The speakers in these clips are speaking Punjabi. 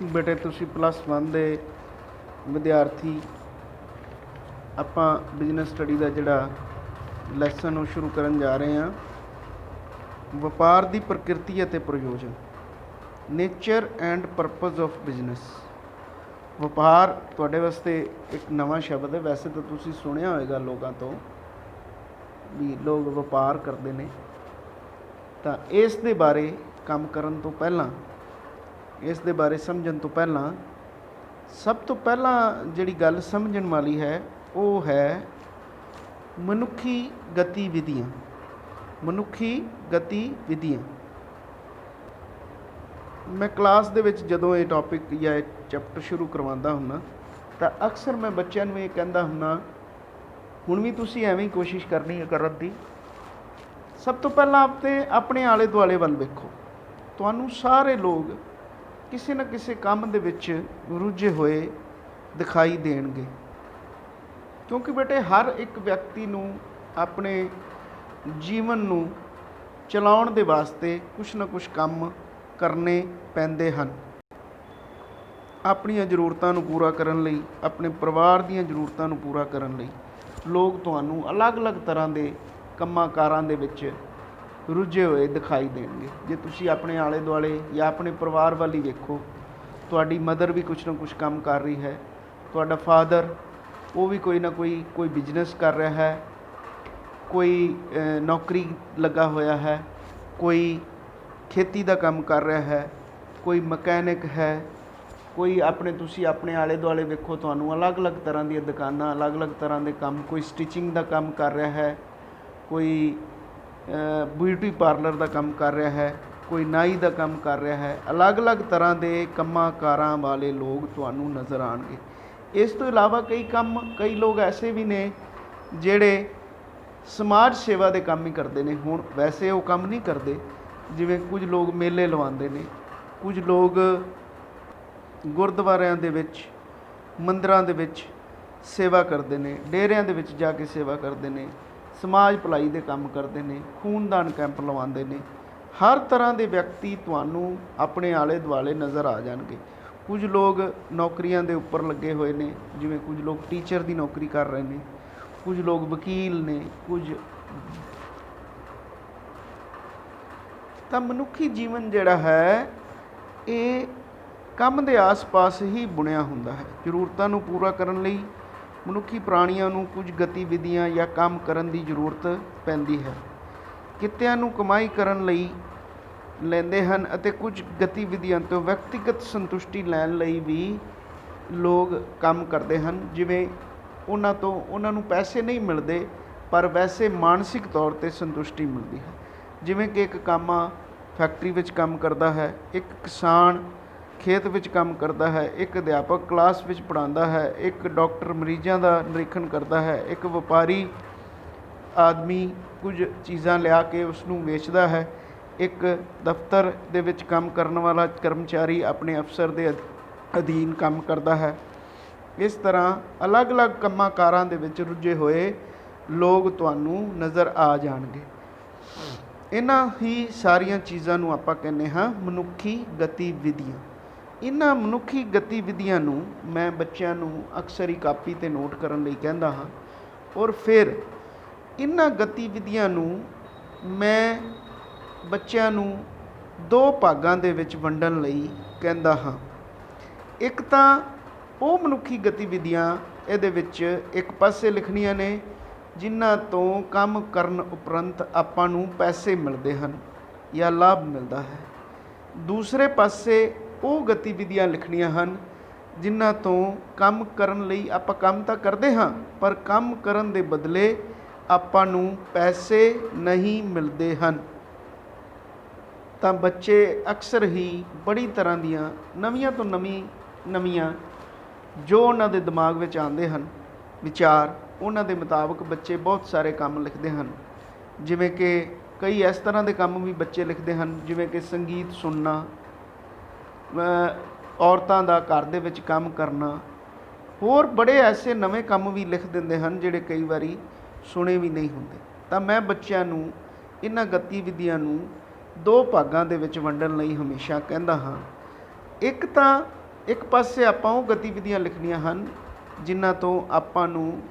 ਬੇਟੇ ਤੁਸੀਂ +1 ਦੇ ਵਿਦਿਆਰਥੀ। ਆਪਾਂ ਬਿਜ਼ਨਸ ਸਟੱਡੀ ਦਾ ਜਿਹੜਾ ਲੈਸਨ ਉਹ ਸ਼ੁਰੂ ਕਰਨ ਜਾ ਰਹੇ ਹਾਂ। ਵਪਾਰ ਦੀ ਪ੍ਰਕਿਰਤੀ ਅਤੇ ਪ੍ਰਯੋਜਨ, nature and purpose of business. ਵਪਾਰ ਤੁਹਾਡੇ ਵਾਸਤੇ ਇੱਕ ਨਵਾਂ ਸ਼ਬਦ ਹੈ। ਵੈਸੇ ਤਾਂ ਤੁਸੀਂ ਸੁਣਿਆ ਹੋਵੇਗਾ ਲੋਕਾਂ ਤੋਂ ਵੀ ਲੋਕ ਵਪਾਰ ਕਰਦੇ ਨੇ। ਤਾਂ ਇਸ ਦੇ ਬਾਰੇ ਕੰਮ ਕਰਨ ਤੋਂ ਪਹਿਲਾਂ, ਇਸ ਦੇ ਬਾਰੇ ਸਮਝਣ ਤੋਂ ਪਹਿਲਾਂ, ਸਭ ਤੋਂ ਪਹਿਲਾਂ ਜਿਹੜੀ ਗੱਲ ਸਮਝਣ ਵਾਲੀ ਹੈ ਉਹ ਹੈ ਮਨੁੱਖੀ ਗਤੀਵਿਧੀਆਂ। ਮਨੁੱਖੀ ਗਤੀਵਿਧੀਆਂ। ਮੈਂ ਕਲਾਸ ਦੇ ਵਿੱਚ ਜਦੋਂ ਇਹ ਟੌਪਿਕ ਜਾਂ ਇਹ ਚੈਪਟਰ ਸ਼ੁਰੂ ਕਰਵਾਉਂਦਾ ਹੁੰਦਾ ਤਾਂ ਅਕਸਰ ਮੈਂ ਬੱਚਿਆਂ ਨੂੰ ਇਹ ਕਹਿੰਦਾ ਹੁੰਦਾ, ਹੁਣ ਵੀ ਤੁਸੀਂ ਐਵੇਂ ਹੀ ਕੋਸ਼ਿਸ਼ ਕਰਨੀ ਹੈ ਕਰਨ ਦੀ। ਸਭ ਤੋਂ ਪਹਿਲਾਂ ਆਪਣੇ ਆਲੇ ਦੁਆਲੇ ਵੱਲ ਵੇਖੋ। ਤੁਹਾਨੂੰ ਸਾਰੇ ਲੋਕ ਕਿਸੇ ਨਾ ਕਿਸੇ ਕੰਮ ਦੇ ਵਿੱਚ ਰੁੱਝੇ ਹੋਏ ਦਿਖਾਈ ਦੇਣਗੇ, ਕਿਉਂਕਿ ਬੇਟੇ ਹਰ ਇੱਕ ਵਿਅਕਤੀ ਨੂੰ ਆਪਣੇ ਜੀਵਨ ਨੂੰ ਚਲਾਉਣ ਦੇ ਵਾਸਤੇ ਕੁਛ ਨਾ ਕੁਛ ਕੰਮ ਕਰਨੇ ਪੈਂਦੇ ਹਨ। ਆਪਣੀਆਂ ਜ਼ਰੂਰਤਾਂ ਨੂੰ ਪੂਰਾ ਕਰਨ ਲਈ, ਆਪਣੇ ਪਰਿਵਾਰ ਦੀਆਂ ਜ਼ਰੂਰਤਾਂ ਨੂੰ ਪੂਰਾ ਕਰਨ ਲਈ ਲੋਕ ਤੁਹਾਨੂੰ ਅਲੱਗ-ਅਲੱਗ ਤਰ੍ਹਾਂ ਦੇ ਕੰਮਾਂ ਕਾਰਾਂ ਦੇ ਵਿੱਚ ਰੁੱਝੇ ਹੋਏ ਦਿਖਾਈ ਦੇਣਗੇ। ਜੇ ਤੁਸੀਂ ਆਪਣੇ ਆਲੇ ਦੁਆਲੇ ਜਾਂ ਆਪਣੇ ਪਰਿਵਾਰ ਵੱਲ ਹੀ ਵੇਖੋ, ਤੁਹਾਡੀ ਮਦਰ ਵੀ ਕੁਛ ਨਾ ਕੁਛ ਕੰਮ ਕਰ ਰਹੀ ਹੈ, ਤੁਹਾਡਾ ਫਾਦਰ ਉਹ ਵੀ ਕੋਈ ਨਾ ਕੋਈ ਬਿਜ਼ਨਸ ਕਰ ਰਿਹਾ ਹੈ, ਕੋਈ ਨੌਕਰੀ ਲੱਗਾ ਹੋਇਆ ਹੈ, ਕੋਈ ਖੇਤੀ ਦਾ ਕੰਮ ਕਰ ਰਿਹਾ ਹੈ, ਕੋਈ ਮਕੈਨਿਕ ਹੈ, ਕੋਈ ਤੁਸੀਂ ਆਪਣੇ ਆਲੇ ਦੁਆਲੇ ਵੇਖੋ, ਤੁਹਾਨੂੰ ਅਲੱਗ-ਅਲੱਗ ਤਰ੍ਹਾਂ ਦੀਆਂ ਦੁਕਾਨਾਂ, ਅਲੱਗ-ਅਲੱਗ ਤਰ੍ਹਾਂ ਦੇ ਕੰਮ, ਕੋਈ ਸਟਿਚਿੰਗ ਦਾ ਕੰਮ ਕਰ ਰਿਹਾ ਹੈ, ਕੋਈ ਬਿਊਟੀ ਪਾਰਲਰ ਦਾ ਕੰਮ ਕਰ ਰਿਹਾ ਹੈ, ਕੋਈ ਨਾਈ ਦਾ ਕੰਮ ਕਰ ਰਿਹਾ ਹੈ। ਅਲੱਗ-ਅਲੱਗ ਤਰ੍ਹਾਂ ਦੇ ਕੰਮਾਂ ਕਾਰਾਂ ਵਾਲੇ ਲੋਕ ਤੁਹਾਨੂੰ ਨਜ਼ਰ ਆਉਣਗੇ। ਇਸ ਤੋਂ ਇਲਾਵਾ ਕਈ ਲੋਕ ਐਸੇ ਵੀ ਨੇ ਜਿਹੜੇ ਸਮਾਜ ਸੇਵਾ ਦੇ ਕੰਮ ਹੀ ਕਰਦੇ ਨੇ। ਹੁਣ ਵੈਸੇ ਉਹ ਕੰਮ ਨਹੀਂ ਕਰਦੇ, ਜਿਵੇਂ ਕੁਝ ਲੋਕ ਮੇਲੇ ਲਵਾਉਂਦੇ ਨੇ, ਕੁਝ ਲੋਕ ਗੁਰਦੁਆਰਿਆਂ ਦੇ ਵਿੱਚ, ਮੰਦਰਾਂ ਦੇ ਵਿੱਚ ਸੇਵਾ ਕਰਦੇ ਨੇ, ਡੇਰਿਆਂ ਦੇ ਵਿੱਚ ਜਾ ਕੇ ਸੇਵਾ ਕਰਦੇ ਨੇ, ਸਮਾਜ ਭਲਾਈ ਦੇ ਕੰਮ ਕਰਦੇ ਨੇ, ਖੂਨਦਾਨ ਕੈਂਪ ਲਵਾਉਂਦੇ ਨੇ। ਹਰ ਤਰ੍ਹਾਂ ਦੇ ਵਿਅਕਤੀ ਤੁਹਾਨੂੰ ਆਪਣੇ ਆਲੇ ਦੁਆਲੇ ਨਜ਼ਰ ਆ ਜਾਣਗੇ। ਕੁਝ ਲੋਕ ਨੌਕਰੀਆਂ ਦੇ ਉੱਪਰ ਲੱਗੇ ਹੋਏ ਨੇ, ਜਿਵੇਂ ਕੁਝ ਲੋਕ ਟੀਚਰ ਦੀ ਨੌਕਰੀ ਕਰ ਰਹੇ ਨੇ, ਕੁਝ ਲੋਕ ਵਕੀਲ ਨੇ, ਤਾਂ ਮਨੁੱਖੀ ਜੀਵਨ ਜਿਹੜਾ ਹੈ ਇਹ ਕੰਮ ਦੇ ਆਸ-ਪਾਸ ਹੀ ਬੁਣਿਆ ਹੁੰਦਾ ਹੈ। ਜ਼ਰੂਰਤਾਂ ਨੂੰ ਪੂਰਾ ਕਰਨ ਲਈ ਮਨੁੱਖੀ ਪ੍ਰਾਣੀਆਂ ਨੂੰ ਕੁਝ ਗਤੀਵਿਧੀਆਂ ਜਾਂ ਕੰਮ ਕਰਨ ਦੀ ਜ਼ਰੂਰਤ ਪੈਂਦੀ ਹੈ। ਕਿੱਤਿਆਂ ਨੂੰ ਕਮਾਈ ਕਰਨ ਲਈ ਲੈਂਦੇ ਹਨ ਅਤੇ ਕੁਝ ਗਤੀਵਿਧੀਆਂ ਤੋਂ ਵਿਅਕਤੀਗਤ ਸੰਤੁਸ਼ਟੀ ਲੈਣ ਲਈ ਵੀ ਲੋਕ ਕੰਮ ਕਰਦੇ ਹਨ। ਜਿਵੇਂ ਉਹਨਾਂ ਨੂੰ ਪੈਸੇ ਨਹੀਂ ਮਿਲਦੇ, ਪਰ ਵੈਸੇ ਮਾਨਸਿਕ ਤੌਰ 'ਤੇ ਸੰਤੁਸ਼ਟੀ ਮਿਲਦੀ ਹੈ। ਜਿਵੇਂ ਕਿ ਇੱਕ ਕਾਮਾ ਫੈਕਟਰੀ ਵਿੱਚ ਕੰਮ ਕਰਦਾ ਹੈ, ਇੱਕ ਕਿਸਾਨ ਖੇਤ ਵਿੱਚ ਕੰਮ ਕਰਦਾ ਹੈ, ਇੱਕ ਅਧਿਆਪਕ ਕਲਾਸ ਵਿੱਚ ਪੜ੍ਹਾਉਂਦਾ ਹੈ, ਇੱਕ ਡਾਕਟਰ ਮਰੀਜ਼ਾਂ ਦਾ ਨਿਰੀਖਣ ਕਰਦਾ ਹੈ, ਇੱਕ ਵਪਾਰੀ ਆਦਮੀ ਕੁਝ ਚੀਜ਼ਾਂ ਲਿਆ ਕੇ ਉਸ ਨੂੰ ਵੇਚਦਾ ਹੈ, ਇੱਕ ਦਫ਼ਤਰ ਦੇ ਵਿੱਚ ਕੰਮ ਕਰਨ ਵਾਲਾ ਕਰਮਚਾਰੀ ਆਪਣੇ ਅਫਸਰ ਦੇ ਅਧੀਨ ਕੰਮ ਕਰਦਾ ਹੈ। ਇਸ ਤਰ੍ਹਾਂ ਅਲੱਗ-ਅਲੱਗ ਕੰਮਾਂ ਕਾਰਾਂ ਦੇ ਵਿੱਚ ਰੁੱਝੇ ਹੋਏ ਲੋਕ ਤੁਹਾਨੂੰ ਨਜ਼ਰ ਆ ਜਾਣਗੇ। ਇਹਨਾਂ ਹੀ ਸਾਰੀਆਂ ਚੀਜ਼ਾਂ ਨੂੰ ਆਪਾਂ ਕਹਿੰਦੇ ਹਾਂ ਮਨੁੱਖੀ ਗਤੀਵਿਧੀਆਂ। ਇਹਨਾਂ ਮਨੁੱਖੀ ਗਤੀਵਿਧੀਆਂ ਨੂੰ ਮੈਂ ਬੱਚਿਆਂ ਨੂੰ ਅਕਸਰ ਹੀ ਕਾਪੀ 'ਤੇ ਨੋਟ ਕਰਨ ਲਈ ਕਹਿੰਦਾ ਹਾਂ, ਔਰ ਫਿਰ ਇਹਨਾਂ ਗਤੀਵਿਧੀਆਂ ਨੂੰ ਮੈਂ ਬੱਚਿਆਂ ਨੂੰ 2 ਭਾਗਾਂ ਦੇ ਵਿੱਚ ਵੰਡਣ ਲਈ ਕਹਿੰਦਾ ਹਾਂ। ਇੱਕ ਤਾਂ ਉਹ ਮਨੁੱਖੀ ਗਤੀਵਿਧੀਆਂ ਇਹਦੇ ਵਿੱਚ ਇੱਕ ਪਾਸੇ ਲਿਖਣੀਆਂ ਨੇ ਜਿਨ੍ਹਾਂ ਤੋਂ ਕੰਮ ਕਰਨ ਉਪਰੰਤ ਆਪਾਂ ਨੂੰ ਪੈਸੇ ਮਿਲਦੇ ਹਨ ਜਾਂ ਲਾਭ ਮਿਲਦਾ ਹੈ। ਦੂਸਰੇ ਪਾਸੇ ਉਹ ਗਤੀਵਿਧੀਆਂ ਲਿਖਣੀਆਂ ਹਨ ਜਿਨ੍ਹਾਂ ਤੋਂ ਕੰਮ ਕਰਨ ਲਈ ਆਪਾਂ ਕੰਮ ਤਾਂ ਕਰਦੇ ਹਾਂ, ਪਰ ਕੰਮ ਕਰਨ ਦੇ ਬਦਲੇ ਆਪਾਂ ਨੂੰ ਪੈਸੇ ਨਹੀਂ ਮਿਲਦੇ ਹਨ। ਤਾਂ ਬੱਚੇ ਅਕਸਰ ਹੀ ਬੜੀ ਤਰ੍ਹਾਂ ਦੀਆਂ ਨਵੀਆਂ ਤੋਂ ਨਵੀਆਂ ਜੋ ਉਹਨਾਂ ਦੇ ਦਿਮਾਗ ਵਿੱਚ ਆਉਂਦੇ ਹਨ ਵਿਚਾਰ, ਉਹਨਾਂ ਦੇ ਮੁਤਾਬਕ ਬੱਚੇ ਬਹੁਤ ਸਾਰੇ ਕੰਮ ਲਿਖਦੇ ਹਨ। ਜਿਵੇਂ ਕਿ ਕਈ ਇਸ ਤਰ੍ਹਾਂ ਦੇ ਕੰਮ ਵੀ ਬੱਚੇ ਲਿਖਦੇ ਹਨ, ਜਿਵੇਂ ਕਿ ਸੰਗੀਤ ਸੁਣਨਾ, ਔਰਤਾਂ ਦਾ ਘਰ ਦੇ ਵਿੱਚ ਕੰਮ ਕਰਨਾ, ਹੋਰ ਬੜੇ ਐਸੇ ਨਵੇਂ ਕੰਮ ਵੀ ਲਿਖ ਦਿੰਦੇ ਹਨ ਜਿਹੜੇ ਕਈ ਵਾਰੀ ਸੁਣੇ ਵੀ ਨਹੀਂ ਹੁੰਦੇ। ਤਾਂ ਮੈਂ ਬੱਚਿਆਂ ਨੂੰ ਇਹਨਾਂ ਗਤੀਵਿਧੀਆਂ ਨੂੰ 2 ਭਾਗਾਂ ਦੇ ਵਿੱਚ ਵੰਡਣ ਲਈ ਹਮੇਸ਼ਾ ਕਹਿੰਦਾ ਹਾਂ। ਇੱਕ ਤਾਂ ਇੱਕ ਪਾਸੇ ਆਪਾਂ ਉਹ ਗਤੀਵਿਧੀਆਂ ਲਿਖਣੀਆਂ ਹਨ ਜਿਨ੍ਹਾਂ ਤੋਂ ਆਪਾਂ ਨੂੰ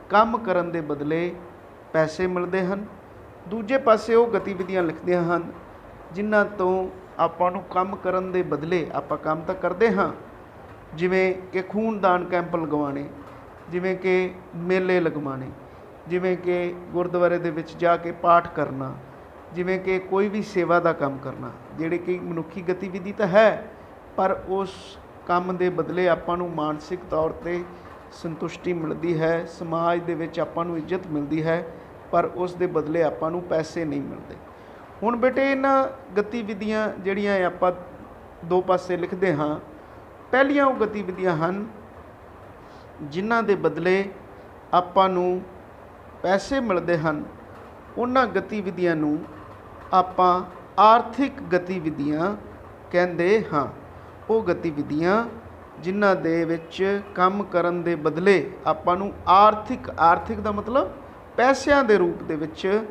ਕੰਮ ਕਰਨ ਦੇ ਬਦਲੇ ਪੈਸੇ ਮਿਲਦੇ ਹਨ। ਦੂਜੇ ਪਾਸੇ ਉਹ ਗਤੀਵਿਧੀਆਂ ਲਿਖਦੀਆਂ ਹਨ ਜਿਨ੍ਹਾਂ ਤੋਂ ਆਪਾਂ ਨੂੰ ਕੰਮ ਕਰਨ ਦੇ ਬਦਲੇ ਆਪਾਂ ਕੰਮ ਤਾਂ ਕਰਦੇ ਹਾਂ, ਜਿਵੇਂ ਕਿ ਖੂਨਦਾਨ ਕੈਂਪ ਲਗਵਾਉਣੇ, ਜਿਵੇਂ ਕਿ ਮੇਲੇ ਲਗਵਾਉਣੇ, ਜਿਵੇਂ ਕਿ ਗੁਰਦੁਆਰੇ ਦੇ ਵਿੱਚ ਜਾ ਕੇ ਪਾਠ ਕਰਨਾ, ਜਿਵੇਂ ਕਿ ਕੋਈ ਵੀ ਸੇਵਾ ਦਾ ਕੰਮ ਕਰਨਾ, ਜਿਹੜੇ ਕਿ ਮਨੁੱਖੀ ਗਤੀਵਿਧੀ ਤਾਂ ਹੈ, ਪਰ ਉਸ ਕੰਮ ਦੇ ਬਦਲੇ ਆਪਾਂ ਨੂੰ ਮਾਨਸਿਕ ਤੌਰ 'ਤੇ ਸੰਤੁਸ਼ਟੀ ਮਿਲਦੀ ਹੈ, ਸਮਾਜ ਦੇ ਵਿੱਚ ਆਪਾਂ ਨੂੰ ਇੱਜ਼ਤ ਮਿਲਦੀ ਹੈ, ਪਰ ਉਸ ਦੇ ਬਦਲੇ ਆਪਾਂ ਨੂੰ ਪੈਸੇ ਨਹੀਂ ਮਿਲਦੇ। ਹੁਣ ਬੇਟੇ ਇਹਨਾਂ ਗਤੀਵਿਧੀਆਂ ਜਿਹੜੀਆਂ ਆਪਾਂ ਦੋ ਪਾਸੇ ਲਿਖਦੇ ਹਾਂ, ਪਹਿਲੀਆਂ ਉਹ ਗਤੀਵਿਧੀਆਂ ਹਨ ਜਿਨ੍ਹਾਂ ਦੇ ਬਦਲੇ ਆਪਾਂ ਨੂੰ ਪੈਸੇ ਮਿਲਦੇ ਹਨ। ਉਹਨਾਂ ਗਤੀਵਿਧੀਆਂ ਨੂੰ ਆਪਾਂ ਆਰਥਿਕ ਗਤੀਵਿਧੀਆਂ ਕਹਿੰਦੇ ਹਾਂ। ਉਹ ਗਤੀਵਿਧੀਆਂ ਜਿਨ੍ਹਾਂ ਦੇ ਵਿੱਚ ਕੰਮ ਕਰਨ ਦੇ ਬਦਲੇ ਆਪਾਂ ਨੂੰ ਆਰਥਿਕ ਦਾ ਮਤਲਬ ਪੈਸਿਆਂ ਦੇ ਰੂਪ ਦੇ ਵਿੱਚ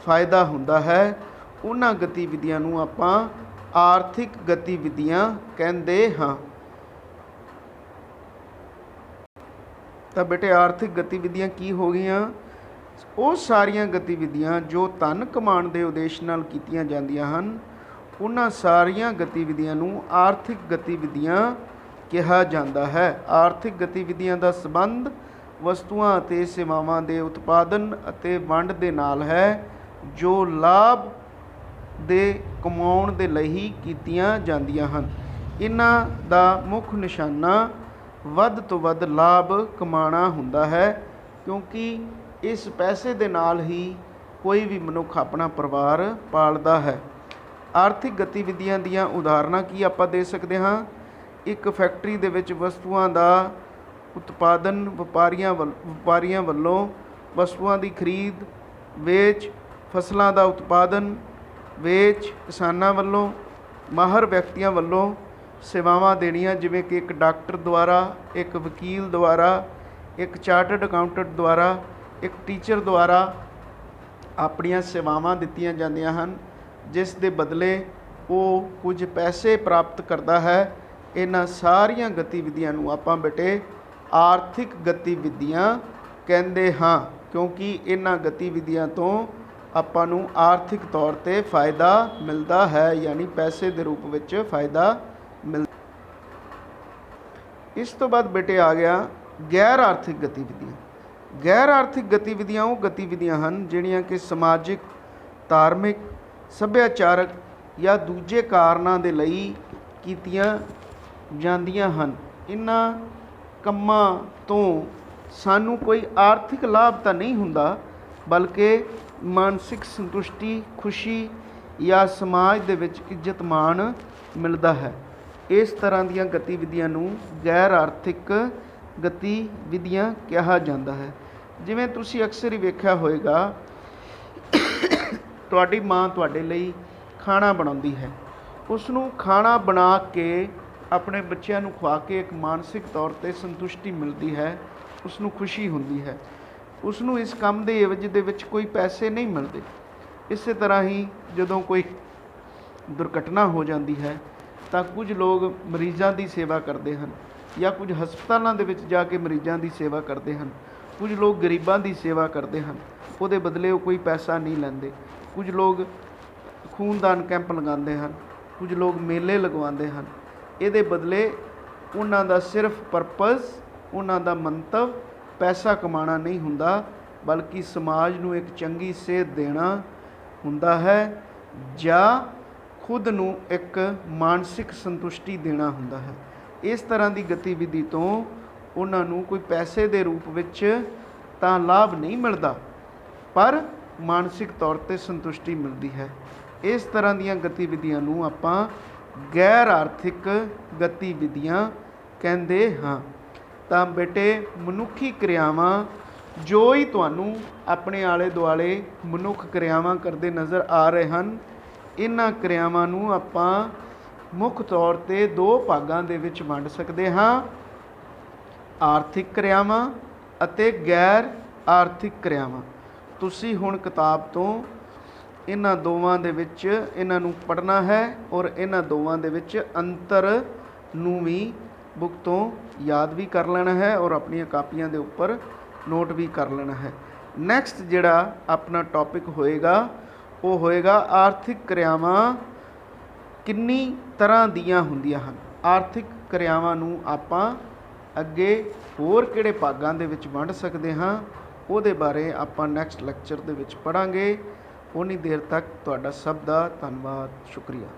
ਫਾਇਦਾ ਹੁੰਦਾ ਹੈ, ਉਹਨਾਂ ਗਤੀਵਿਧੀਆਂ ਨੂੰ ਆਪਾਂ ਆਰਥਿਕ ਗਤੀਵਿਧੀਆਂ ਕਹਿੰਦੇ ਹਾਂ। ਤਾਂ ਬੇਟੇ ਆਰਥਿਕ ਗਤੀਵਿਧੀਆਂ ਕੀ ਹੋ ਗਈਆਂ? ਉਹ ਸਾਰੀਆਂ ਗਤੀਵਿਧੀਆਂ ਜੋ ਧਨ ਕਮਾਉਣ ਦੇ ਉਦੇਸ਼ ਨਾਲ ਕੀਤੀਆਂ ਜਾਂਦੀਆਂ ਹਨ, ਉਹਨਾਂ ਸਾਰੀਆਂ ਗਤੀਵਿਧੀਆਂ ਨੂੰ ਆਰਥਿਕ ਗਤੀਵਿਧੀਆਂ ਕਿਹਾ ਜਾਂਦਾ ਹੈ। ਆਰਥਿਕ ਗਤੀਵਿਧੀਆਂ ਦਾ ਸੰਬੰਧ ਵਸਤੂਆਂ ਅਤੇ ਸੇਵਾਵਾਂ ਦੇ ਉਤਪਾਦਨ ਅਤੇ ਵੰਡ ਦੇ ਨਾਲ ਹੈ, ਜੋ ਲਾਭ ਦੇ ਕਮਾਉਣ ਦੇ ਲਈ ਕੀਤੀਆਂ ਜਾਂਦੀਆਂ ਹਨ। ਇਹਨਾਂ ਦਾ ਮੁੱਖ ਨਿਸ਼ਾਨਾ ਵੱਧ ਤੋਂ ਵੱਧ ਲਾਭ ਕਮਾਉਣਾ ਹੁੰਦਾ ਹੈ, ਕਿਉਂਕਿ ਇਸ ਪੈਸੇ ਦੇ ਨਾਲ ਹੀ ਕੋਈ ਵੀ ਮਨੁੱਖ ਆਪਣਾ ਪਰਿਵਾਰ ਪਾਲਦਾ ਹੈ। ਆਰਥਿਕ ਗਤੀਵਿਧੀਆਂ ਦੀਆਂ ਉਦਾਹਰਨਾਂ ਕੀ ਆਪਾਂ ਦੇ ਸਕਦੇ ਹਾਂ? ਇੱਕ ਫੈਕਟਰੀ ਦੇ ਵਿੱਚ ਵਸਤੂਆਂ ਦਾ ਉਤਪਾਦਨ ਵਪਾਰੀਆਂ ਵੱਲੋਂ ਵਸਤੂਆਂ ਦੀ ਖਰੀਦ ਵੇਚ, ਫਸਲਾਂ ਦਾ ਉਤਪਾਦਨ ਵੇਚ ਕਿਸਾਨਾਂ ਵੱਲੋਂ, ਮਾਹਰ ਵਿਅਕਤੀਆਂ ਵੱਲੋਂ ਸੇਵਾਵਾਂ ਦੇਣੀਆਂ, ਜਿਵੇਂ ਕਿ ਇੱਕ ਡਾਕਟਰ ਦੁਆਰਾ, ਇੱਕ ਵਕੀਲ ਦੁਆਰਾ, ਇੱਕ ਚਾਰਟਰਡ ਅਕਾਊਂਟੈਂਟ ਦੁਆਰਾ, ਇੱਕ ਟੀਚਰ ਦੁਆਰਾ ਆਪਣੀਆਂ ਸੇਵਾਵਾਂ ਦਿੱਤੀਆਂ ਜਾਂਦੀਆਂ ਹਨ, ਜਿਸ ਦੇ ਬਦਲੇ ਉਹ ਕੁਝ ਪੈਸੇ ਪ੍ਰਾਪਤ ਕਰਦਾ ਹੈ। ਇਹਨਾਂ ਸਾਰੀਆਂ ਗਤੀਵਿਧੀਆਂ ਨੂੰ ਆਪਾਂ ਬੇਟੇ ਆਰਥਿਕ ਗਤੀਵਿਧੀਆਂ ਕਹਿੰਦੇ ਹਾਂ, ਕਿਉਂਕਿ ਇਹਨਾਂ ਗਤੀਵਿਧੀਆਂ ਤੋਂ ਆਪਾਂ ਨੂੰ ਆਰਥਿਕ ਤੌਰ 'ਤੇ ਫਾਇਦਾ ਮਿਲਦਾ ਹੈ, ਯਾਨੀ ਪੈਸੇ ਦੇ ਰੂਪ ਵਿੱਚ ਫਾਇਦਾ ਮਿਲਦਾ। ਇਸ ਤੋਂ ਬਾਅਦ ਬੇਟੇ ਆ ਗਿਆ ਗੈਰ ਆਰਥਿਕ ਗਤੀਵਿਧੀਆਂ। ਗੈਰ ਆਰਥਿਕ ਗਤੀਵਿਧੀਆਂ ਉਹ ਗਤੀਵਿਧੀਆਂ ਹਨ ਜਿਹੜੀਆਂ ਕਿ ਸਮਾਜਿਕ, ਧਾਰਮਿਕ, ਸੱਭਿਆਚਾਰਕ ਜਾਂ ਦੂਜੇ ਕਾਰਨਾਂ ਦੇ ਲਈ ਕੀਤੀਆਂ ਜਾਂਦੀਆਂ ਹਨ। ਇਹਨਾਂ ਕੰਮਾਂ ਤੋਂ ਸਾਨੂੰ ਕੋਈ ਆਰਥਿਕ ਲਾਭ ਤਾਂ ਨਹੀਂ ਹੁੰਦਾ, ਬਲਕਿ ਮਾਨਸਿਕ ਸੰਤੁਸ਼ਟੀ, ਖੁਸ਼ੀ ਜਾਂ ਸਮਾਜ ਦੇ ਵਿੱਚ ਇੱਜ਼ਤ ਮਾਣ ਮਿਲਦਾ ਹੈ। ਇਸ ਤਰ੍ਹਾਂ ਦੀਆਂ ਗਤੀਵਿਧੀਆਂ ਨੂੰ ਗੈਰ ਆਰਥਿਕ ਗਤੀਵਿਧੀਆਂ ਕਿਹਾ ਜਾਂਦਾ ਹੈ। ਜਿਵੇਂ ਤੁਸੀਂ ਅਕਸਰ ਹੀ ਵੇਖਿਆ ਹੋਵੇਗਾ, ਤੁਹਾਡੀ ਮਾਂ ਤੁਹਾਡੇ ਲਈ ਖਾਣਾ ਬਣਾਉਂਦੀ ਹੈ, ਉਸ ਨੂੰ ਖਾਣਾ ਬਣਾ ਕੇ ਆਪਣੇ ਬੱਚਿਆਂ ਨੂੰ ਖਵਾ ਕੇ ਇੱਕ ਮਾਨਸਿਕ ਤੌਰ 'ਤੇ ਸੰਤੁਸ਼ਟੀ ਮਿਲਦੀ ਹੈ, ਉਸ ਨੂੰ ਖੁਸ਼ੀ ਹੁੰਦੀ ਹੈ। ਉਸ ਨੂੰ ਇਸ ਕੰਮ ਦੇ ਇਵਜ਼ ਦੇ ਵਿੱਚ ਕੋਈ ਪੈਸੇ ਨਹੀਂ ਮਿਲਦੇ। ਇਸੇ ਤਰ੍ਹਾਂ ਹੀ ਜਦੋਂ ਕੋਈ ਦੁਰਘਟਨਾ ਹੋ ਜਾਂਦੀ ਹੈ ਤਾਂ ਕੁਝ ਲੋਕ ਮਰੀਜ਼ਾਂ ਦੀ ਸੇਵਾ ਕਰਦੇ ਹਨ, ਜਾਂ ਕੁਝ ਹਸਪਤਾਲਾਂ ਦੇ ਵਿੱਚ ਜਾ ਕੇ ਮਰੀਜ਼ਾਂ ਦੀ ਸੇਵਾ ਕਰਦੇ ਹਨ। ਕੁਝ ਲੋਕ ਗਰੀਬਾਂ ਦੀ ਸੇਵਾ ਕਰਦੇ ਹਨ, ਉਹਦੇ ਬਦਲੇ ਉਹ ਕੋਈ ਪੈਸਾ ਨਹੀਂ ਲੈਂਦੇ। ਕੁਝ ਲੋਕ ਖੂਨਦਾਨ ਕੈਂਪ ਲਗਾਉਂਦੇ ਹਨ, ਕੁਝ ਲੋਕ ਮੇਲੇ ਲਗਵਾਉਂਦੇ ਹਨ। ਇਹਦੇ ਬਦਲੇ ਉਹਨਾਂ ਦਾ ਸਿਰਫ ਪਰਪਸ, ਉਹਨਾਂ ਦਾ ਮੰਤਵ ਪੈਸਾ ਕਮਾਉਣਾ ਨਹੀਂ ਹੁੰਦਾ, ਬਲਕਿ ਸਮਾਜ ਨੂੰ ਇੱਕ ਚੰਗੀ ਸੇਧ ਦੇਣਾ ਹੁੰਦਾ ਹੈ, ਜਾਂ ਖੁਦ ਨੂੰ ਇੱਕ ਮਾਨਸਿਕ ਸੰਤੁਸ਼ਟੀ ਦੇਣਾ ਹੁੰਦਾ ਹੈ। ਇਸ ਤਰ੍ਹਾਂ ਦੀ ਗਤੀਵਿਧੀ ਤੋਂ ਉਹਨਾਂ ਨੂੰ ਕੋਈ ਪੈਸੇ ਦੇ ਰੂਪ ਵਿੱਚ ਤਾਂ ਲਾਭ ਨਹੀਂ ਮਿਲਦਾ, ਪਰ ਮਾਨਸਿਕ ਤੌਰ 'ਤੇ ਸੰਤੁਸ਼ਟੀ ਮਿਲਦੀ ਹੈ। ਇਸ ਤਰ੍ਹਾਂ ਦੀਆਂ ਗਤੀਵਿਧੀਆਂ ਨੂੰ ਆਪਾਂ ਗੈਰ ਆਰਥਿਕ ਗਤੀਵਿਧੀਆਂ ਕਹਿੰਦੇ ਹਾਂ। ਤਾਂ ਬੇਟੇ ਮਨੁੱਖੀ ਕਿਰਿਆਵਾਂ ਜੋ ਹੀ ਤੁਹਾਨੂੰ ਆਪਣੇ ਆਲੇ ਦੁਆਲੇ ਮਨੁੱਖ ਕਿਰਿਆਵਾਂ ਕਰਦੇ ਨਜ਼ਰ ਆ ਰਹੇ ਹਨ, ਇਹਨਾਂ ਕਿਰਿਆਵਾਂ ਨੂੰ ਆਪਾਂ ਮੁੱਖ ਤੌਰ 'ਤੇ ਦੋ ਭਾਗਾਂ ਦੇ ਵਿੱਚ ਵੰਡ ਸਕਦੇ ਹਾਂ, ਆਰਥਿਕ ਕਿਰਿਆਵਾਂ ਅਤੇ ਗੈਰ ਆਰਥਿਕ ਕਿਰਿਆਵਾਂ। ਤੁਸੀਂ ਹੁਣ ਕਿਤਾਬ ਤੋਂ ਇਹਨਾਂ ਦੋਵਾਂ ਦੇ ਵਿੱਚ ਇਹਨਾਂ ਨੂੰ ਪੜ੍ਹਨਾ ਹੈ, ਔਰ ਇਹਨਾਂ ਦੋਵਾਂ ਦੇ ਵਿੱਚ ਅੰਤਰ ਨੂੰ ਵੀ बुक तो याद भी कर लेना है और अपनी कापियां दे उपर नोट भी कर लेना है। नैक्सट जिहड़ा अपना टॉपिक होएगा वो होएगा आर्थिक क्रियावां किन्नी तरह दीयां हुंदियां हन। आर्थिक क्रियावां नूं आपां ਅੱਗੇ ਹੋਰ ਕਿਹੜੇ ਭਾਗਾਂ ਦੇ ਵਿੱਚ ਵੰਡ ਸਕਦੇ ਹਾਂ ਉਹਦੇ ਬਾਰੇ ਆਪਾਂ ਨੈਕਸਟ ਲੈਕਚਰ ਦੇ ਵਿੱਚ ਪੜ੍ਹਾਂਗੇ। ਉਨੀ ਦੇਰ ਤੱਕ ਤੁਹਾਡਾ ਸਭ ਦਾ ਧੰਨਵਾਦ, ਸ਼ੁਕਰੀਆ।